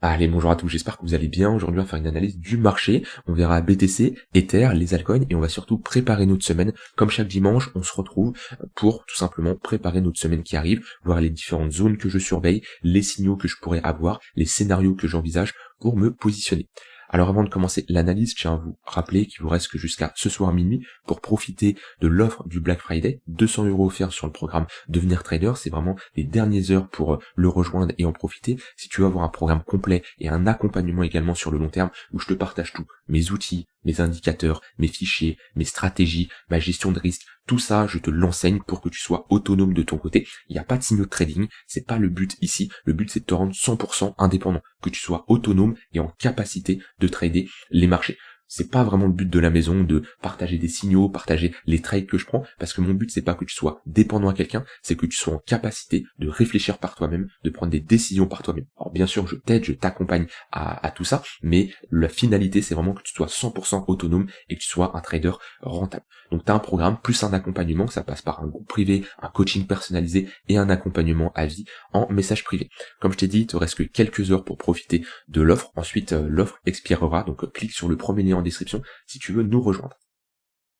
Allez, bonjour à tous, j'espère que vous allez bien. Aujourd'hui, on va faire une analyse du marché. On verra BTC, Ether, les altcoins et on va surtout préparer notre semaine. Comme chaque dimanche, on se retrouve pour tout simplement préparer notre semaine qui arrive, voir les différentes zones que je surveille, les signaux que je pourrais avoir, les scénarios que j'envisage pour me positionner. Alors avant de commencer l'analyse, je tiens à vous rappeler qu'il vous reste que jusqu'à ce soir minuit pour profiter de l'offre du Black Friday, 200 € offerts sur le programme Devenir Trader. C'est vraiment les dernières heures pour le rejoindre et en profiter. Si tu veux avoir un programme complet et un accompagnement également sur le long terme où je te partage tout, mes outils, mes indicateurs, mes fichiers, mes stratégies, ma gestion de risque, tout ça, je te l'enseigne pour que tu sois autonome de ton côté. Il n'y a pas de signaux de trading, c'est pas le but ici. Le but, c'est de te rendre 100% indépendant, que tu sois autonome et en capacité de trader les marchés. C'est pas vraiment le but de la maison de partager des signaux, partager les trades que je prends, parce que mon but c'est pas que tu sois dépendant à quelqu'un, c'est que tu sois en capacité de réfléchir par toi-même, de prendre des décisions par toi-même. Alors bien sûr, je t'aide, je t'accompagne à tout ça, mais la finalité c'est vraiment que tu sois 100% autonome et que tu sois un trader rentable. Donc tu as un programme plus un accompagnement, ça passe par un groupe privé, un coaching personnalisé et un accompagnement à vie en message privé. Comme je t'ai dit, il te reste que quelques heures pour profiter de l'offre. Ensuite, l'offre expirera, donc clique sur le premier lien en description si tu veux nous rejoindre.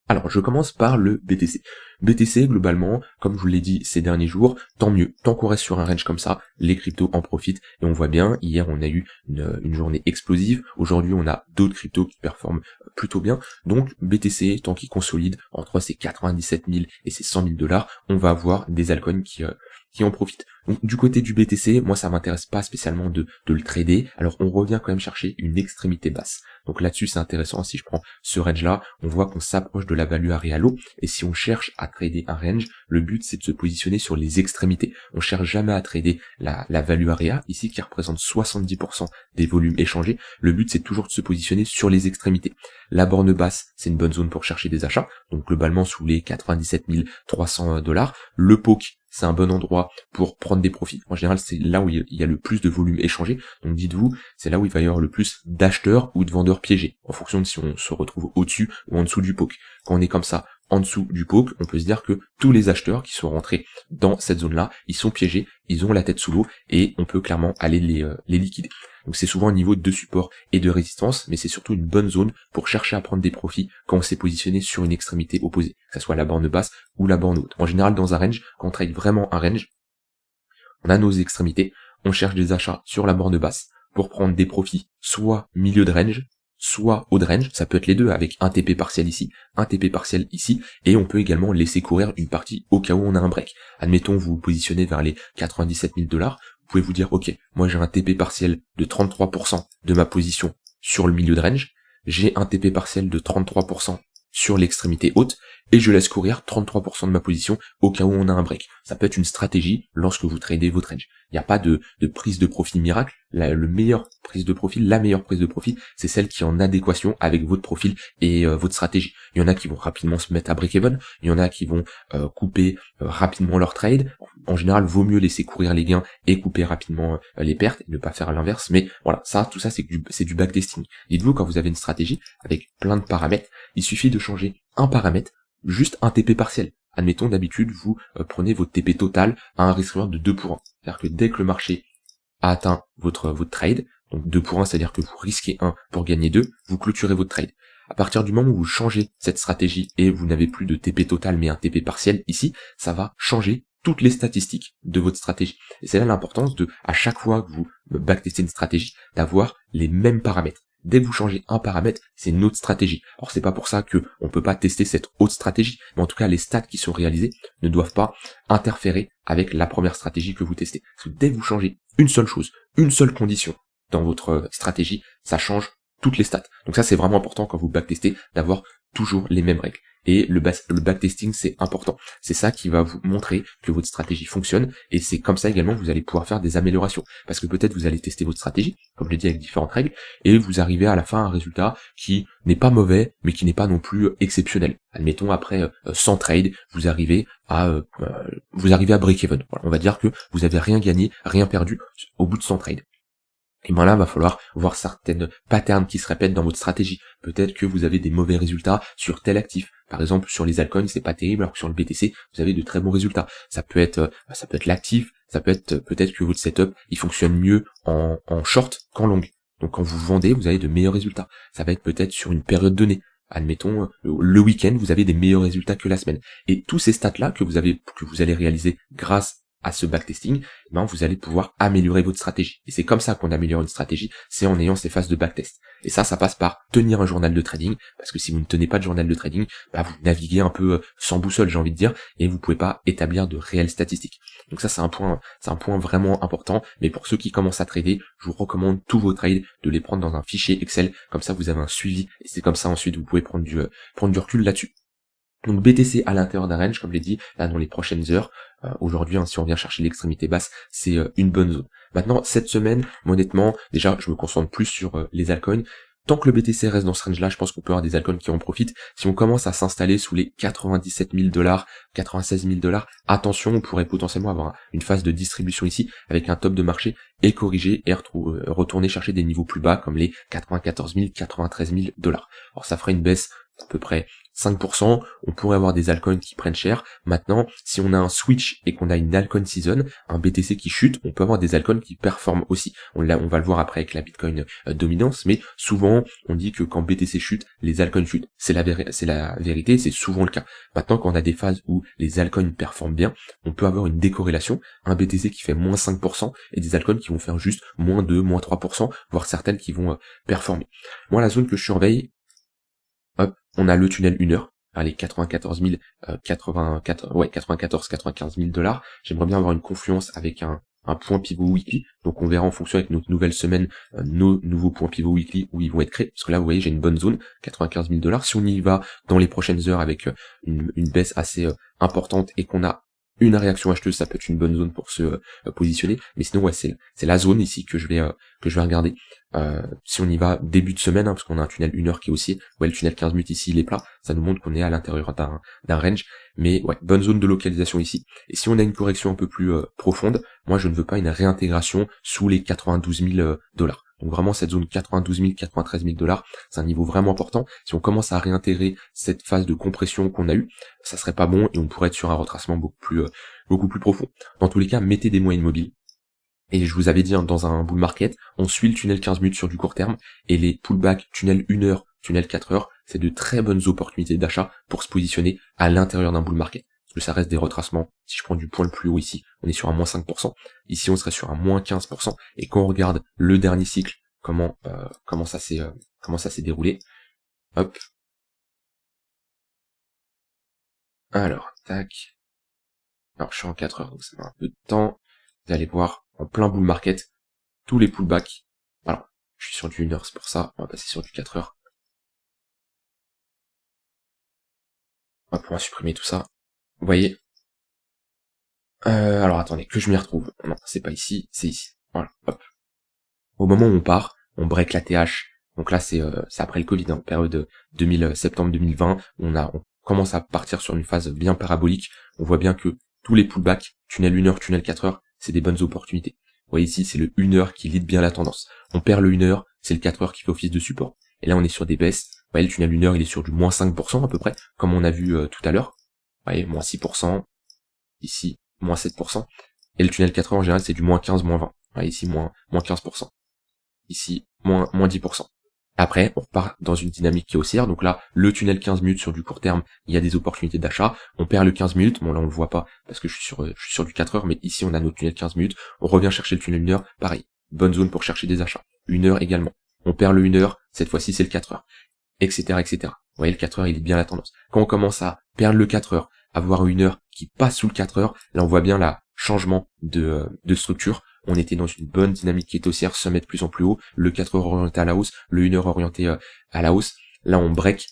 Alors, je commence par le BTC. BTC, globalement, comme je vous l'ai dit ces derniers jours, tant mieux. Tant qu'on reste sur un range comme ça, les cryptos en profitent. Et on voit bien, hier, on a eu une journée explosive. Aujourd'hui, on a d'autres cryptos qui performent plutôt bien. Donc, BTC, tant qu'il consolide entre ces 97 000 et ces 100 000 $, on va avoir des altcoins qui en profitent. Donc, du côté du BTC, moi, ça m'intéresse pas spécialement de le trader. Alors, on revient quand même chercher une extrémité basse. Donc là-dessus, c'est intéressant. Si je prends ce range-là, on voit qu'on s'approche de la value area low. Et si on cherche à trader un range, le but, c'est de se positionner sur les extrémités. On cherche jamais à trader la value area, ici, qui représente 70% des volumes échangés. Le but, c'est toujours de se positionner sur les extrémités. La borne basse, c'est une bonne zone pour chercher des achats. Donc globalement, sous les 97 300 $. Le poke, c'est un bon endroit pour prendre des profits. En général, c'est là où il y a le plus de volume échangé. Donc dites-vous, c'est là où il va y avoir le plus d'acheteurs ou de vendeurs piégés, en fonction de si on se retrouve au-dessus ou en dessous du poke. Quand on est comme ça, en dessous du poke, on peut se dire que tous les acheteurs qui sont rentrés dans cette zone-là, ils sont piégés, ils ont la tête sous l'eau, et on peut clairement aller les liquider. Donc c'est souvent un niveau de support et de résistance, mais c'est surtout une bonne zone pour chercher à prendre des profits quand on s'est positionné sur une extrémité opposée, que ce soit la borne basse ou la borne haute. En général, dans un range, quand on trade vraiment un range, on a nos extrémités, on cherche des achats sur la borne basse pour prendre des profits soit milieu de range, soit haut de range, ça peut être les deux avec un TP partiel ici, un TP partiel ici, et on peut également laisser courir une partie au cas où on a un break. Admettons, vous vous positionnez vers les 97 000 $, vous pouvez vous dire, ok, moi j'ai un TP partiel de 33% de ma position sur le milieu de range, j'ai un TP partiel de 33% sur l'extrémité haute, et je laisse courir 33% de ma position au cas où on a un break. Ça peut être une stratégie lorsque vous tradez votre range. Il n'y a pas de prise de profit miracle. La meilleure prise de profit, c'est celle qui est en adéquation avec votre profil et votre stratégie. Il y en a qui vont rapidement se mettre à break-even, il y en a qui vont couper rapidement leur trade. En général, vaut mieux laisser courir les gains et couper rapidement les pertes et ne pas faire l'inverse. Mais voilà, tout ça, c'est du backtesting. Dites-vous, quand vous avez une stratégie avec plein de paramètres, il suffit de changer un paramètre, juste un TP partiel. Admettons, d'habitude, vous prenez votre TP total à un risk reward de 2 pour 1. C'est-à-dire que dès que le marché a atteint votre trade, donc 2 pour 1, c'est-à-dire que vous risquez 1 pour gagner 2, vous clôturez votre trade. À partir du moment où vous changez cette stratégie et vous n'avez plus de TP total mais un TP partiel ici, ça va changer toutes les statistiques de votre stratégie. Et c'est là l'importance de, à chaque fois que vous backtestez une stratégie, d'avoir les mêmes paramètres. Dès que vous changez un paramètre, c'est une autre stratégie. Alors c'est pas pour ça que on peut pas tester cette autre stratégie, mais en tout cas les stats qui sont réalisés ne doivent pas interférer avec la première stratégie que vous testez. Parce que dès que vous changez une seule chose, une seule condition dans votre stratégie, ça change toutes les stats. Donc ça c'est vraiment important quand vous backtestez d'avoir toujours les mêmes règles. Et le backtesting, c'est important. C'est ça qui va vous montrer que votre stratégie fonctionne, et c'est comme ça également que vous allez pouvoir faire des améliorations. Parce que peut-être vous allez tester votre stratégie, comme je l'ai dit avec différentes règles, et vous arrivez à la fin à un résultat qui n'est pas mauvais, mais qui n'est pas non plus exceptionnel. Admettons, après 100 trades, vous arrivez à break-even. Voilà, on va dire que vous avez rien gagné, rien perdu au bout de 100 trades. et ben là, va falloir voir certaines patterns qui se répètent dans votre stratégie. Peut-être que vous avez des mauvais résultats sur tel actif. Par exemple, sur les altcoins, c'est pas terrible, alors que sur le BTC, vous avez de très bons résultats. Ça peut être l'actif, ça peut être peut-être que votre setup, il fonctionne mieux en short qu'en long. Donc quand vous vendez, vous avez de meilleurs résultats. Ça va être peut-être sur une période donnée. Admettons, le week-end, vous avez des meilleurs résultats que la semaine. Et tous ces stats-là que vous allez réaliser grâce à ce backtesting, ben vous allez pouvoir améliorer votre stratégie. Et c'est comme ça qu'on améliore une stratégie, c'est en ayant ces phases de backtest. Et ça passe par tenir un journal de trading, parce que si vous ne tenez pas de journal de trading, ben vous naviguez un peu sans boussole, j'ai envie de dire, et vous pouvez pas établir de réelles statistiques. Donc ça, c'est un point vraiment important. Mais pour ceux qui commencent à trader, je vous recommande tous vos trades de les prendre dans un fichier Excel, comme ça vous avez un suivi, et c'est comme ça ensuite vous pouvez prendre du recul là-dessus. Donc BTC à l'intérieur d'un range, comme je l'ai dit, là dans les prochaines heures, aujourd'hui, si on vient chercher l'extrémité basse, c'est une bonne zone. Maintenant, cette semaine, honnêtement, déjà, je me concentre plus sur les altcoins. Tant que le BTC reste dans ce range-là, je pense qu'on peut avoir des altcoins qui en profitent. Si on commence à s'installer sous les 97 000 $, 96 000 $, attention, on pourrait potentiellement avoir une phase de distribution ici, avec un top de marché, et corriger, et retourner chercher des niveaux plus bas, comme les 94 000, 93 000 $. Alors ça ferait une baisse à peu près 5%, on pourrait avoir des altcoins qui prennent cher. Maintenant, si on a un switch et qu'on a une altcoin season, un BTC qui chute, on peut avoir des altcoins qui performent aussi. On va le voir après avec la Bitcoin dominance, mais souvent, on dit que quand BTC chute, les altcoins chutent. C'est la vérité, c'est souvent le cas. Maintenant, quand on a des phases où les altcoins performent bien, on peut avoir une décorrélation, un BTC qui fait moins 5% et des altcoins qui vont faire juste moins 2, moins 3%, voire certaines qui vont performer. Moi, la zone que je surveille, hop, on a le tunnel 1 heure, allez, 94 000, 95 000 $. J'aimerais bien avoir une confluence avec un point pivot weekly, donc on verra en fonction avec notre nouvelle semaine, nos nouveaux points pivot weekly où ils vont être créés, parce que là vous voyez j'ai une bonne zone, 95 000 $. Si on y va dans les prochaines heures avec une baisse assez importante et qu'on a une réaction acheteuse, ça peut être une bonne zone pour se positionner, mais sinon ouais c'est la zone ici que je vais regarder. Si on y va début de semaine, parce qu'on a un tunnel 1 heure qui est haussier, ouais le tunnel 15 minutes ici il est plat, ça nous montre qu'on est à l'intérieur d'un range, mais ouais, bonne zone de localisation ici. Et si on a une correction un peu plus profonde, moi je ne veux pas une réintégration sous les 92 000 $. Donc vraiment cette zone 92 000, 93 000 $, c'est un niveau vraiment important. Si on commence à réintégrer cette phase de compression qu'on a eue, ça serait pas bon et on pourrait être sur un retracement beaucoup plus profond. Dans tous les cas, mettez des moyens mobiles. Et je vous avais dit, dans un bull market, on suit le tunnel 15 minutes sur du court terme, et les pullbacks tunnel 1 heure, tunnel 4 heures, c'est de très bonnes opportunités d'achat pour se positionner à l'intérieur d'un bull market. Parce que ça reste des retracements. Si je prends du point le plus haut ici, on est sur un moins 5%. Ici, on serait sur un moins 15%. Et quand on regarde le dernier cycle, comment ça s'est déroulé, hop. Alors, tac. Alors, je suis en 4 heures, donc ça met un peu de temps. Vous allez voir, en plein bull market, tous les pullbacks. Alors, je suis sur du 1 heure, c'est pour ça, on va passer sur du 4 heures. Hop, on va supprimer tout ça. Vous voyez. Alors attendez, que je m'y retrouve. Non, c'est pas ici, c'est ici. Voilà, hop. Au moment où on part, on break la TH. Donc là, c'est après le Covid, hein, période septembre 2020. On commence à partir sur une phase bien parabolique. On voit bien que tous les pullbacks, tunnel 1 heure, tunnel 4 heures, c'est des bonnes opportunités. Vous voyez ici, c'est le 1 heure qui lead bien la tendance. On perd le 1 heure, c'est le 4 heures qui fait office de support. Et là, on est sur des baisses. Vous voyez, le tunnel 1 heure, il est sur du moins 5% à peu près, comme on a vu tout à l'heure. Vous voyez, moins 6%. Ici, moins 7%. Et le tunnel 4 heures, en général, c'est du moins 15, moins 20. Vous voyez, ici, moins 15%. Ici, moins 10%. Après, on repart dans une dynamique qui est haussière. Donc là, le tunnel 15 minutes sur du court terme, il y a des opportunités d'achat. On perd le 15 minutes. Bon, là, on le voit pas parce que je suis sur du 4 heures, mais ici, on a notre tunnel 15 minutes. On revient chercher le tunnel 1 heure. Pareil. Bonne zone pour chercher des achats. 1 heure également. On perd le 1 heure. Cette fois-ci, c'est le 4 heures. Etc., etc. Vous voyez, le 4 heures, il est bien la tendance. Quand on commence à perdre le 4 heures, avoir 1 heure qui passe sous le 4 heures, là, on voit bien la changement de structure. On était dans une bonne dynamique qui est haussière, se met de plus en plus haut, le 4 heures orienté à la hausse, le 1 heure orienté à la hausse. Là, on break,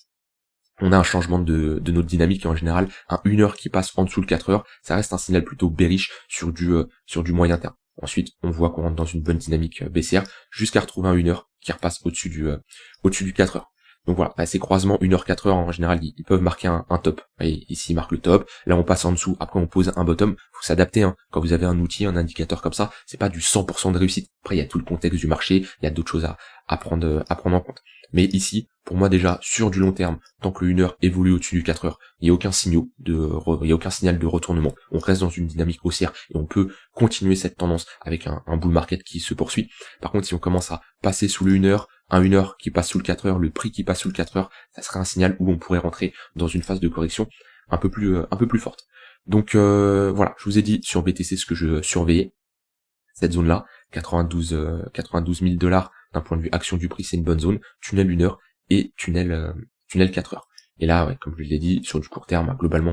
on a un changement de notre dynamique, et en général, un 1 heure qui passe en dessous le 4 heures, ça reste un signal plutôt bearish sur du moyen terme. Ensuite, on voit qu'on rentre dans une bonne dynamique baissière, jusqu'à retrouver un 1 heure qui repasse au-dessus du 4 heures. Donc voilà, ces croisements 1h-4h en général, ils peuvent marquer un top. Vous voyez, ici il marque le top, là on passe en dessous, après on pose un bottom, faut s'adapter, hein. Quand vous avez un outil, un indicateur comme ça, c'est pas du 100% de réussite. Après il y a tout le contexte du marché, il y a d'autres choses à prendre en compte. Mais ici, pour moi déjà, sur du long terme, tant que le 1 heure évolue au-dessus du 4 heures, il n'y a aucun signal de retournement. On reste dans une dynamique haussière et on peut continuer cette tendance avec un bull market qui se poursuit. Par contre, si on commence à passer sous le 1 heure, un 1 heure qui passe sous le 4 heures, le prix qui passe sous le 4 heures, ça serait un signal où on pourrait rentrer dans une phase de correction un peu plus forte. Donc voilà, je vous ai dit sur BTC ce que je surveillais. Cette zone-là, 92 000 $, d'un point de vue action du prix, c'est une bonne zone. Tunnel 1 heure et tunnel 4 heures. Et là, ouais, comme je l'ai dit, sur du court terme, globalement,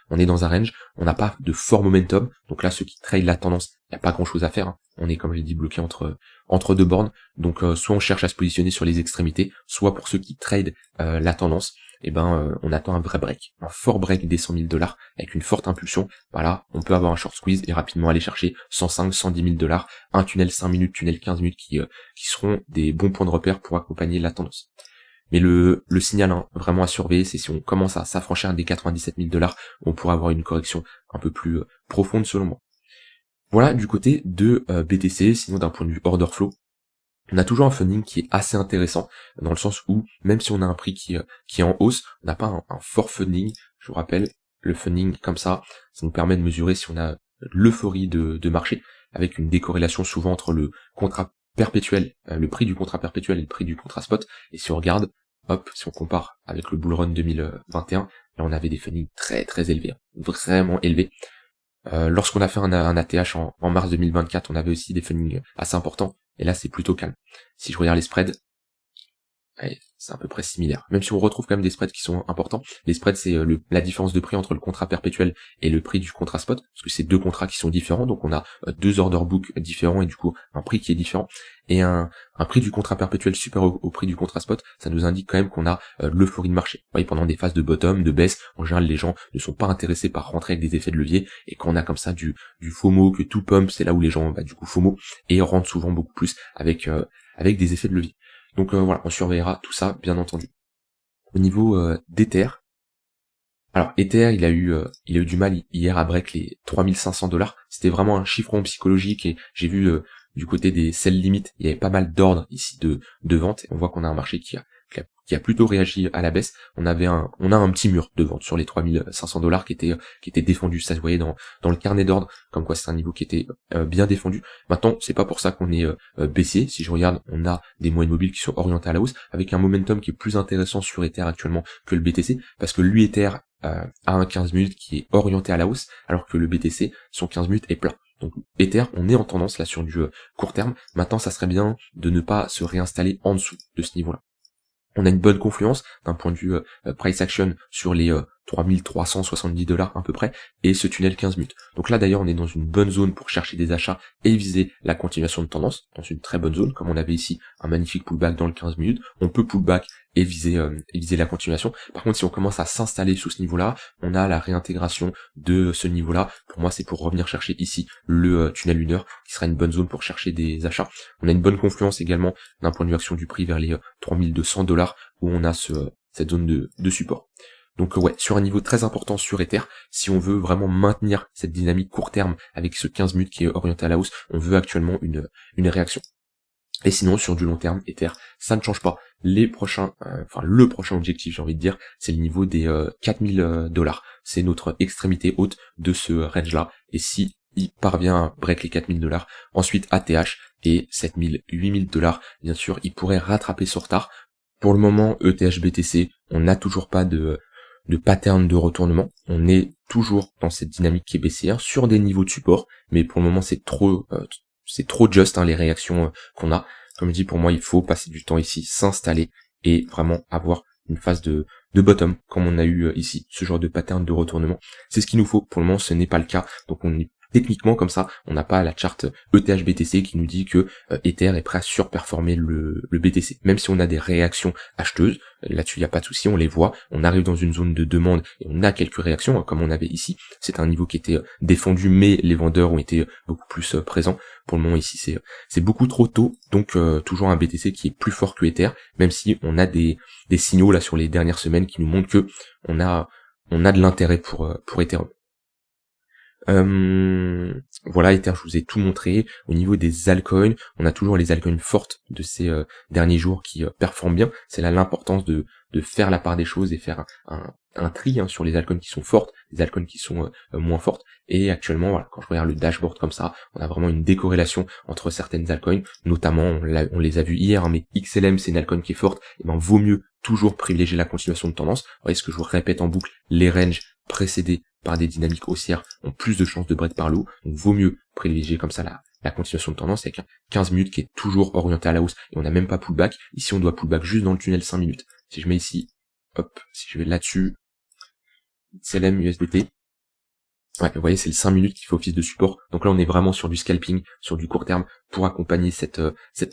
on est dans un range. On n'a pas de fort momentum. Donc là, ceux qui trade la tendance, il n'y a pas grand chose à faire, hein. On est, comme je l'ai dit, bloqué entre deux bornes. Donc, soit on cherche à se positionner sur les extrémités, soit pour ceux qui trade la tendance, on attend un vrai break, un fort break des 100 000 $, avec une forte impulsion. Voilà, on peut avoir un short squeeze et rapidement aller chercher 105, 110 000 $, un tunnel 5 minutes, tunnel 15 minutes qui seront des bons points de repère pour accompagner la tendance. Mais le signal, hein, vraiment à surveiller, c'est si on commence à s'affranchir des 97 000 $, on pourrait avoir une correction un peu plus profonde selon moi. Voilà du côté de BTC. Sinon d'un point de vue order flow, on a toujours un funding qui est assez intéressant, dans le sens où, même si on a un prix qui est en hausse, on n'a pas un fort funding. Je vous rappelle, le funding comme ça nous permet de mesurer si on a l'euphorie de marché, avec une décorrélation souvent entre le contrat perpétuel, le prix du contrat perpétuel et le prix du contrat spot. Et si on regarde, hop, si on compare avec le bull run 2021, là on avait des fundings très très élevés, hein, vraiment élevés. Lorsqu'on a fait un ATH en mars 2024, on avait aussi des fundings assez importants, et là c'est plutôt calme. Si je regarde les spreads, ouais, c'est à peu près similaire. Même si on retrouve quand même des spreads qui sont importants. Les spreads, c'est la différence de prix entre le contrat perpétuel et le prix du contrat spot, parce que c'est deux contrats qui sont différents, donc on a deux order books différents et du coup un prix qui est différent. Et un prix du contrat perpétuel supérieur au prix du contrat spot, ça nous indique quand même qu'on a l'euphorie de marché. Vous voyez, pendant des phases de bottom, de baisse, en général les gens ne sont pas intéressés par rentrer avec des effets de levier, et quand on a comme ça du FOMO, que tout pump, c'est là où les gens du coup FOMO, et rentrent souvent beaucoup plus avec des effets de levier. Donc voilà, on surveillera tout ça, bien entendu. Au niveau d'Ether, alors Ether, il a eu du mal hier à break les 3500 $. C'était vraiment un chiffron psychologique, et j'ai vu du côté des sell limits, il y avait pas mal d'ordres ici de vente, et on voit qu'on a un marché qui a plutôt réagi à la baisse. On a un petit mur de vente sur les 3500 $ qui était défendu. Ça se voyait dans le carnet d'ordre, comme quoi c'est un niveau qui était bien défendu. Maintenant, c'est pas pour ça qu'on est baissier. Si je regarde, on a des moyennes mobiles qui sont orientées à la hausse, avec un momentum qui est plus intéressant sur Ether actuellement que le BTC, parce que lui, Ether, a un 15 minutes qui est orienté à la hausse, alors que le BTC, son 15 minutes est plat. Donc Ether, on est en tendance là sur du court terme. Maintenant, ça serait bien de ne pas se réinstaller en dessous de ce niveau-là. On a une bonne confluence d'un point de vue price action sur les 3370 $ à peu près, et ce tunnel 15 minutes. Donc là d'ailleurs on est dans une bonne zone pour chercher des achats et viser la continuation de tendance, dans une très bonne zone, comme on avait ici un magnifique pullback dans le 15 minutes, on peut pullback et viser la continuation. Par contre si on commence à s'installer sous ce niveau-là, on a la réintégration de ce niveau-là. Pour moi c'est pour revenir chercher ici le tunnel 1 heure, qui sera une bonne zone pour chercher des achats. On a une bonne confluence également d'un point de vue action du prix vers les 3200 $, où on a cette zone de support. Donc ouais, sur un niveau très important sur Ether, si on veut vraiment maintenir cette dynamique court terme avec ce 15 minutes qui est orienté à la hausse, on veut actuellement une réaction. Et sinon, sur du long terme, Ether, ça ne change pas. Le prochain objectif, j'ai envie de dire, c'est le niveau des 4000 $. C'est notre extrémité haute de ce range-là. Et si il parvient à break les 4000 $, ensuite ATH et 7000, 8000 $, bien sûr, il pourrait rattraper son retard. Pour le moment, ETH BTC, on n'a toujours pas de pattern de retournement. On est toujours dans cette dynamique qui est baissière, sur des niveaux de support, mais pour le moment c'est trop just, hein, les réactions qu'on a. Comme je dis, pour moi il faut passer du temps ici, s'installer et vraiment avoir une phase de bottom, comme on a eu ici, ce genre de pattern de retournement. C'est ce qu'il nous faut. Pour le moment ce n'est pas le cas, donc on est techniquement comme ça, on n'a pas la charte ETH BTC qui nous dit que Ether est prêt à surperformer le BTC. Même si on a des réactions acheteuses, là-dessus il n'y a pas de souci, on les voit, on arrive dans une zone de demande et on a quelques réactions, hein, comme on avait ici. C'est un niveau qui était défendu, mais les vendeurs ont été beaucoup plus présents. Pour le moment ici c'est beaucoup trop tôt, donc toujours un BTC qui est plus fort que Ether, même si on a des signaux là sur les dernières semaines qui nous montrent que on a de l'intérêt pour Ethereum. Voilà, Ether, je vous ai tout montré. Au niveau des altcoins, on a toujours les altcoins fortes de ces derniers jours qui performent bien. C'est là l'importance de faire la part des choses et faire un tri hein, sur les altcoins qui sont fortes, les altcoins qui sont moins fortes. Et actuellement, voilà, quand je regarde le dashboard comme ça, on a vraiment une décorrélation entre certaines altcoins, notamment, on les a vus hier, hein, mais XLM c'est une altcoin qui est forte, et ben vaut mieux toujours privilégier la continuation de tendance. Vous voyez ce que je vous répète en boucle, les ranges précédés par des dynamiques haussières ont plus de chances de break par le haut, donc vaut mieux privilégier comme ça la continuation de tendance avec un 15 minutes qui est toujours orienté à la hausse, et on n'a même pas pullback. Ici on doit pullback juste dans le tunnel 5 minutes. Si je mets ici, hop, si je vais là-dessus, XLM USDT, ouais, vous voyez, c'est le 5 minutes qui fait office de support. Donc là, on est vraiment sur du scalping, sur du court terme, pour accompagner cette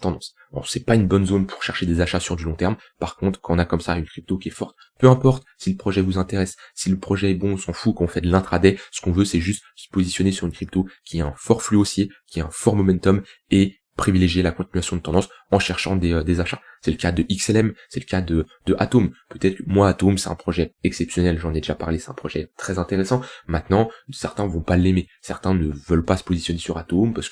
tendance. Bon, c'est pas une bonne zone pour chercher des achats sur du long terme. Par contre, quand on a comme ça une crypto qui est forte, peu importe si le projet vous intéresse, si le projet est bon, on s'en fout, qu'on fait de l'intraday, ce qu'on veut, c'est juste se positionner sur une crypto qui a un fort flux haussier, qui a un fort momentum, et privilégier la continuation de tendance en cherchant des achats. C'est le cas de XLM, c'est le cas de Atom. Peut-être que moi, Atom, c'est un projet exceptionnel, j'en ai déjà parlé, c'est un projet très intéressant. Maintenant, certains vont pas l'aimer, certains ne veulent pas se positionner sur Atom parce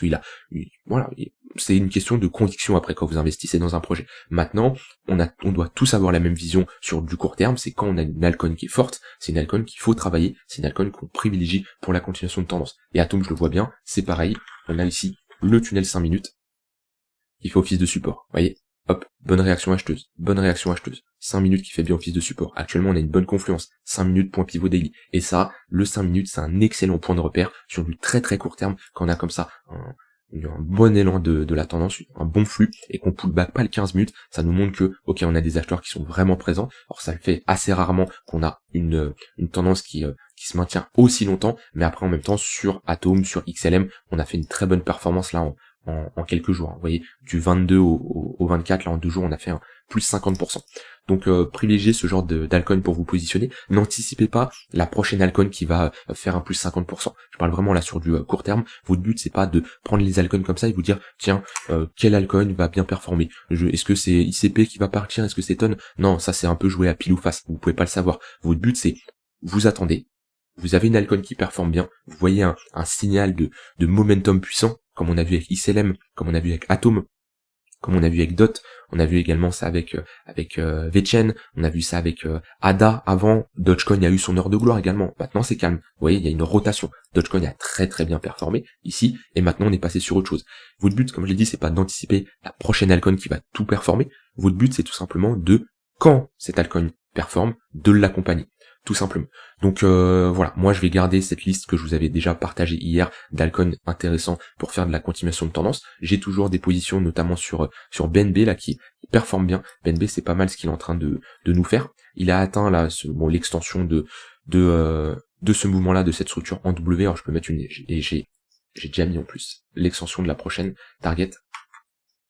voilà, c'est une question de conviction après quand vous investissez dans un projet. Maintenant, on doit tous avoir la même vision sur du court terme, c'est quand on a une altcoin qui est forte, c'est une altcoin qu'il faut travailler, c'est une altcoin qu'on privilégie pour la continuation de tendance. Et Atom, je le vois bien, c'est pareil, on a ici le tunnel 5 minutes, qui fait office de support. Vous voyez, hop, bonne réaction acheteuse, 5 minutes qui fait bien office de support. Actuellement, on a une bonne confluence, 5 minutes point pivot daily. Et ça, le 5 minutes, c'est un excellent point de repère sur du très très court terme, quand on a comme ça un bon élan de la tendance, un bon flux, et qu'on pullback pas le 15 minutes, ça nous montre que, ok, on a des acheteurs qui sont vraiment présents. Alors ça le fait assez rarement qu'on a une tendance qui se maintient aussi longtemps, mais après en même temps, sur Atom, sur XLM, on a fait une très bonne performance là en quelques jours. Vous voyez, du 22 au 24, là en 2 jours, on a fait un plus 50%. Donc privilégiez ce genre d'alcoin pour vous positionner. N'anticipez pas la prochaine alcoin qui va faire un plus 50%. Je parle vraiment là sur du court terme. Votre but c'est pas de prendre les alcoins comme ça et vous dire tiens quel alcoin va bien performer. Est-ce que c'est ICP qui va partir, est-ce que c'est Ton? Non, ça c'est un peu jouer à pile ou face. Vous pouvez pas le savoir. Votre but c'est vous attendez. Vous avez une alcoin qui performe bien. Vous voyez un signal de momentum puissant, comme on a vu avec XLM, comme on a vu avec Atom, comme on a vu avec DOT, on a vu également ça avec VeChain, on a vu ça avec ADA avant, Dogecoin a eu son heure de gloire également, maintenant c'est calme, vous voyez, il y a une rotation, Dogecoin a très très bien performé ici, et maintenant on est passé sur autre chose. Votre but, comme je l'ai dit, c'est pas d'anticiper la prochaine altcoin qui va tout performer, votre but c'est tout simplement quand cette altcoin performe, de l'accompagner. Tout simplement. Donc voilà, moi je vais garder cette liste que je vous avais déjà partagée hier d'alcoins intéressants pour faire de la continuation de tendance. J'ai toujours des positions notamment sur BNB là qui performe bien. BNB c'est pas mal ce qu'il est en train de nous faire. Il a atteint là l'extension de ce mouvement là, de cette structure en W. Alors je peux mettre j'ai déjà mis en plus l'extension de la prochaine target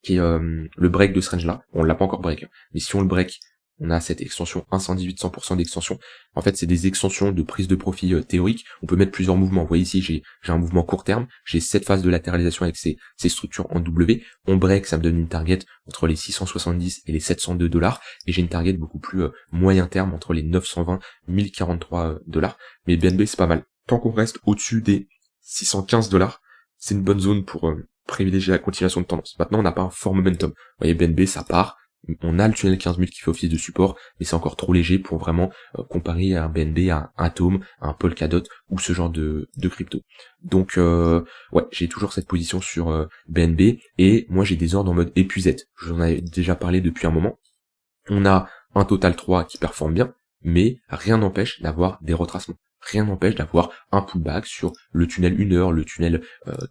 qui est le break de ce range là. On l'a pas encore break, mais si on le break, on a cette extension 118-100% d'extension. En fait, c'est des extensions de prise de profit théorique. On peut mettre plusieurs mouvements. Vous voyez ici, j'ai un mouvement court terme. J'ai cette phase de latéralisation avec ces structures en W. On break, ça me donne une target entre les 670 et les 702 $. Et j'ai une target beaucoup plus moyen terme entre les 920 et 1043 $. Mais BNB, c'est pas mal. Tant qu'on reste au-dessus des 615 $, c'est une bonne zone pour privilégier la continuation de tendance. Maintenant, on n'a pas un fort momentum. Vous voyez, BNB, ça part. On a le tunnel 15 minutes qui fait office de support, mais c'est encore trop léger pour vraiment comparer à un BNB, à un Atom, à un Polkadot ou ce genre de crypto. Donc ouais, j'ai toujours cette position sur BNB, et moi j'ai des ordres en mode épuisette. Je vous en avais déjà parlé depuis un moment. On a un total 3 qui performe bien, mais rien n'empêche d'avoir des retracements. rien n'empêche d'avoir un pullback sur le tunnel 1 heure, le tunnel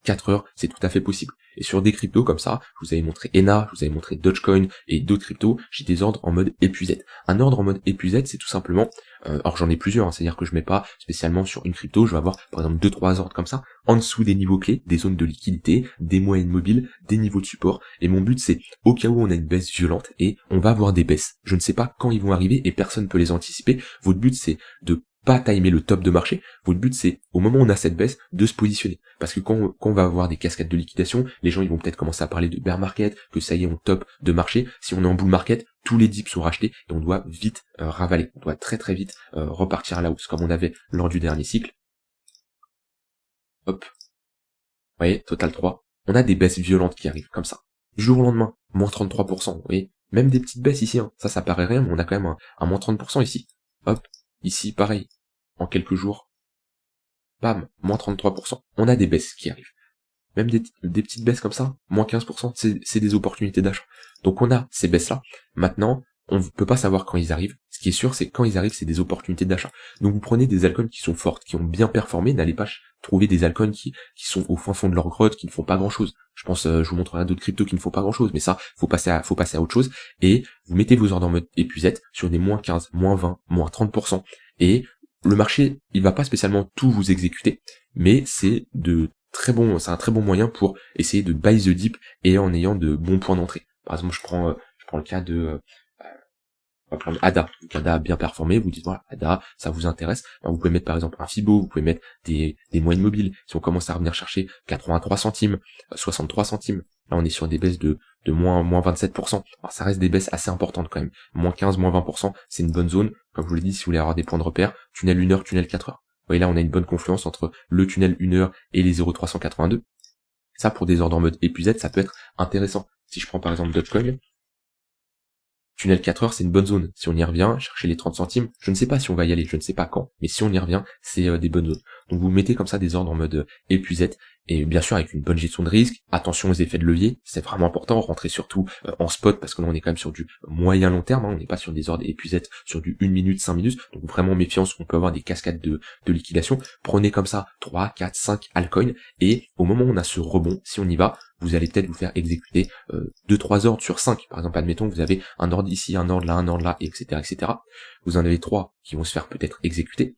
4 heures, c'est tout à fait possible. Et sur des cryptos comme ça, je vous avais montré ENA, je vous avais montré Dogecoin et d'autres cryptos, j'ai des ordres en mode épuisette. Un ordre en mode épuisette, c'est tout simplement, alors j'en ai plusieurs, hein, c'est-à-dire que je mets pas spécialement sur une crypto, je vais avoir par exemple 2-3 ordres comme ça, en dessous des niveaux clés, des zones de liquidité, des moyennes mobiles, des niveaux de support, et mon but c'est, au cas où on a une baisse violente, et on va avoir des baisses, je ne sais pas quand ils vont arriver, et personne ne peut les anticiper, votre but c'est de pas timer le top de marché, votre but c'est, au moment où on a cette baisse, de se positionner. Parce que quand on va avoir des cascades de liquidation, les gens ils vont peut-être commencer à parler de bear market, que ça y est on top de marché, si on est en bull market, tous les dips sont rachetés, et on doit vite ravaler, on doit très très vite repartir à la hausse, comme on avait lors du dernier cycle. Hop, vous voyez, total 3, on a des baisses violentes qui arrivent, comme ça. Du jour au lendemain, moins 33%, vous voyez, même des petites baisses ici, hein. Ça paraît rien, mais on a quand même un moins 30% ici. Hop, ici pareil, en quelques jours, bam, moins 33%. On a des baisses qui arrivent. Même des petites baisses comme ça, moins 15%, c'est des opportunités d'achat. Donc on a ces baisses-là. Maintenant, on ne peut pas savoir quand ils arrivent. Ce qui est sûr, c'est quand ils arrivent, c'est des opportunités d'achat. Donc vous prenez des altcoins qui sont fortes, qui ont bien performé, n'allez pas trouver des altcoins qui sont au fin fond de leur grotte, qui ne font pas grand chose. Je pense, je vous montrerai d'autres cryptos qui ne font pas grand chose, mais ça, faut passer à autre chose. Et vous mettez vos ordres en mode épuisette sur des moins 15, moins 20, moins 30%. Et le marché, il va pas spécialement tout vous exécuter, mais c'est un très bon moyen pour essayer de buy the dip et en ayant de bons points d'entrée. Par exemple, je prends le cas de on va prendre ADA. Donc ADA a bien performé, vous dites voilà, ADA, ça vous intéresse. Alors, vous pouvez mettre par exemple un Fibo, vous pouvez mettre des moyennes mobiles. Si on commence à revenir chercher 83 centimes, 63 centimes, là on est sur des baisses de moins 27%. Alors ça reste des baisses assez importantes quand même. Moins 15, moins 20%, c'est une bonne zone. Comme je vous l'ai dit, si vous voulez avoir des points de repère, tunnel 1 heure, tunnel 4 heures. Vous voyez là, on a une bonne confluence entre le tunnel 1 heure et les 0,382. Ça, pour des ordres en mode épuisette, ça peut être intéressant. Si je prends par exemple Dogecoin, tunnel 4 heures, c'est une bonne zone. Si on y revient, chercher les 30 centimes, je ne sais pas si on va y aller, je ne sais pas quand, mais si on y revient, c'est des bonnes zones. Donc vous mettez comme ça des ordres en mode épuisette, et bien sûr avec une bonne gestion de risque, attention aux effets de levier, c'est vraiment important, rentrer surtout en spot, parce que là on est quand même sur du moyen long terme, hein, on n'est pas sur des ordres épuisette sur du 1 minute, 5 minutes, donc vraiment méfiance, on peut avoir des cascades de liquidation. Prenez comme ça 3, 4, 5 altcoins, et au moment où on a ce rebond, si on y va, vous allez peut-être vous faire exécuter 2-3 ordres sur 5. Par exemple, admettons que vous avez un ordre ici, un ordre là, etc., etc. Vous en avez 3 qui vont se faire peut-être exécuter.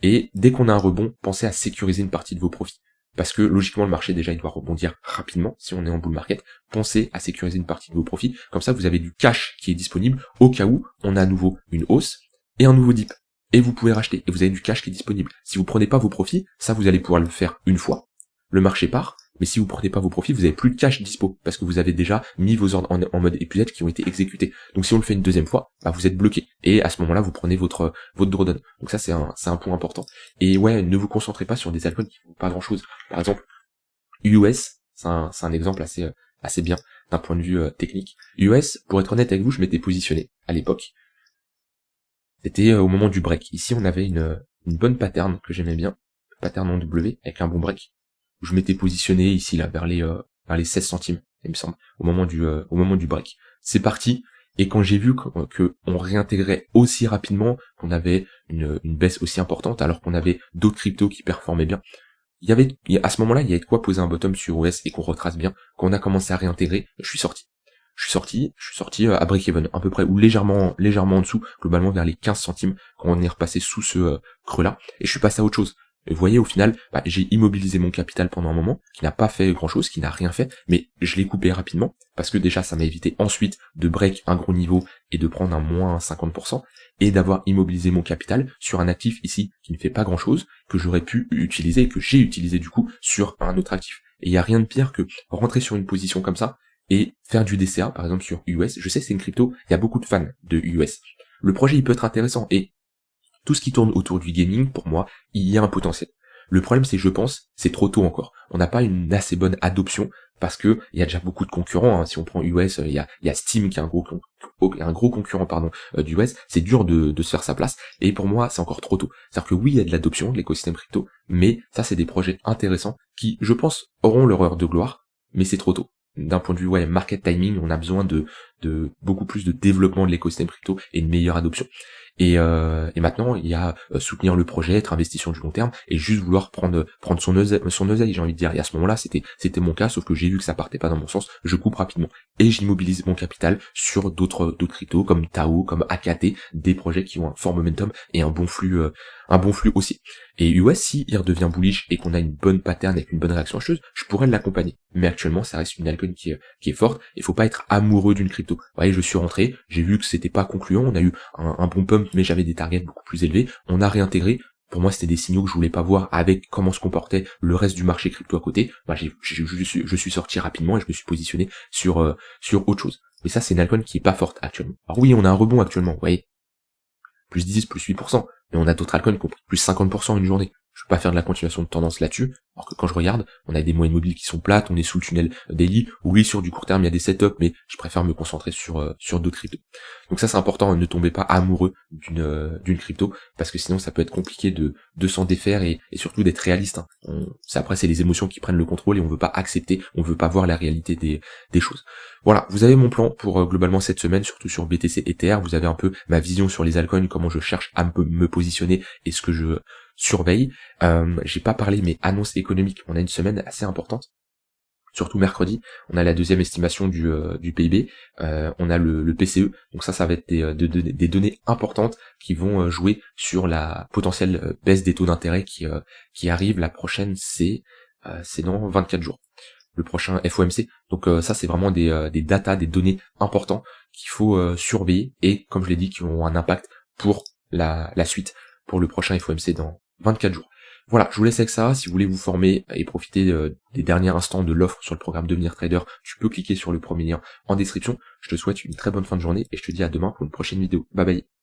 Et dès qu'on a un rebond, pensez à sécuriser une partie de vos profits. Parce que logiquement, le marché déjà, il doit rebondir rapidement si on est en bull market. Pensez à sécuriser une partie de vos profits. Comme ça, vous avez du cash qui est disponible au cas où on a à nouveau une hausse et un nouveau dip. Et vous pouvez racheter. Et vous avez du cash qui est disponible. Si vous prenez pas vos profits, ça, vous allez pouvoir le faire une fois. Le marché part. Mais si vous prenez pas vos profits, vous avez plus de cash dispo, parce que vous avez déjà mis vos ordres en mode épuisette qui ont été exécutés. Donc si on le fait une deuxième fois, bah vous êtes bloqué. Et à ce moment-là, vous prenez votre drawdown. Donc ça, c'est un point important. Et ouais, ne vous concentrez pas sur des altcoins qui font pas grand chose. Par exemple, US, c'est un exemple assez bien d'un point de vue technique. US, pour être honnête avec vous, je m'étais positionné à l'époque. C'était au moment du break. Ici, on avait une bonne pattern que j'aimais bien, pattern en W avec un bon break. Je m'étais positionné ici là vers les 16 centimes, il me semble, au moment du break. C'est parti, et quand j'ai vu que on réintégrait aussi rapidement, qu'on avait une baisse aussi importante, alors qu'on avait d'autres cryptos qui performaient bien, à ce moment-là, il y avait de quoi poser un bottom sur US et qu'on retrace bien. Quand on a commencé à réintégrer, je suis sorti à break-even, à peu près, ou légèrement en dessous, globalement vers les 15 centimes, quand on est repassé sous ce creux-là, et je suis passé à autre chose. Et vous voyez, au final, j'ai immobilisé mon capital pendant un moment, qui n'a pas fait grand-chose, qui n'a rien fait, mais je l'ai coupé rapidement, parce que déjà, ça m'a évité ensuite de break un gros niveau et de prendre un moins 50%, et d'avoir immobilisé mon capital sur un actif ici qui ne fait pas grand-chose, que j'aurais pu utiliser, et que j'ai utilisé du coup sur un autre actif. Et il n'y a rien de pire que rentrer sur une position comme ça, et faire du DCA, par exemple sur US. Je sais que c'est une crypto, il y a beaucoup de fans de US. Le projet, il peut être intéressant, et tout ce qui tourne autour du gaming, pour moi, il y a un potentiel. Le problème, c'est, je pense, c'est trop tôt encore. On n'a pas une assez bonne adoption, parce que il y a déjà beaucoup de concurrents, hein. Si on prend US, il y a Steam qui est un gros concurrent, d'US. C'est dur de se faire sa place, et pour moi, c'est encore trop tôt. C'est-à-dire que oui, il y a de l'adoption de l'écosystème crypto, mais ça, c'est des projets intéressants qui, je pense, auront leur heure de gloire, mais c'est trop tôt. D'un point de vue market timing, on a besoin de de beaucoup plus de développement de l'écosystème crypto et une meilleure adoption. Et maintenant, il y a soutenir le projet, être investi sur du long terme et juste vouloir prendre son oseille, j'ai envie de dire. Et à ce moment-là, c'était mon cas, sauf que j'ai vu que ça partait pas dans mon sens, je coupe rapidement et j'immobilise mon capital sur d'autres cryptos comme Tao, comme AKT, des projets qui ont un fort momentum et un bon flux aussi. Et US, si il redevient bullish et qu'on a une bonne pattern avec une bonne réaction acheteuse, je pourrais l'accompagner. Mais actuellement, ça reste une altcoin qui est forte. Il faut pas être amoureux d'une crypto. Vous voyez, je suis rentré, j'ai vu que c'était pas concluant, on a eu un bon pump, mais j'avais des targets beaucoup plus élevés. On a réintégré. Pour moi, c'était des signaux que je voulais pas voir avec comment se comportait le reste du marché crypto à côté. Bah, je suis sorti rapidement et je me suis positionné sur autre chose. Mais ça, c'est une altcoin qui est pas forte actuellement. Alors oui, on a un rebond actuellement, vous voyez. Plus 10, plus 8%. Mais on a d'autres altcoins qui ont pris plus 50% en une journée. Je peux pas faire de la continuation de tendance là-dessus, alors que quand je regarde, on a des moyennes mobiles qui sont plates, on est sous le tunnel daily, oui, sur du court terme, il y a des setups, mais je préfère me concentrer sur d'autres cryptos. Donc ça, c'est important, ne tombez pas amoureux d'une crypto, parce que sinon, ça peut être compliqué de s'en défaire et surtout d'être réaliste, hein. Après, c'est les émotions qui prennent le contrôle et on veut pas accepter, on veut pas voir la réalité des choses. Voilà, vous avez mon plan pour globalement cette semaine, surtout sur BTC Ether, vous avez un peu ma vision sur les altcoins, comment je cherche à me positionner et ce que je surveille. J'ai pas parlé mais annonce économique, on a une semaine assez importante. Surtout mercredi, on a la deuxième estimation du PIB, on a le PCE, donc ça va être des données importantes qui vont jouer sur la potentielle baisse des taux d'intérêt qui arrive. La prochaine, c'est dans 24 jours. Le prochain FOMC, donc ça c'est vraiment des datas, des données importants qu'il faut surveiller et comme je l'ai dit qui auront un impact pour la suite, pour le prochain FOMC dans 24 jours. Voilà, je vous laisse avec ça. Si vous voulez vous former et profiter des derniers instants de l'offre sur le programme Devenir Trader, tu peux cliquer sur le premier lien en description. Je te souhaite une très bonne fin de journée et je te dis à demain pour une prochaine vidéo. Bye bye.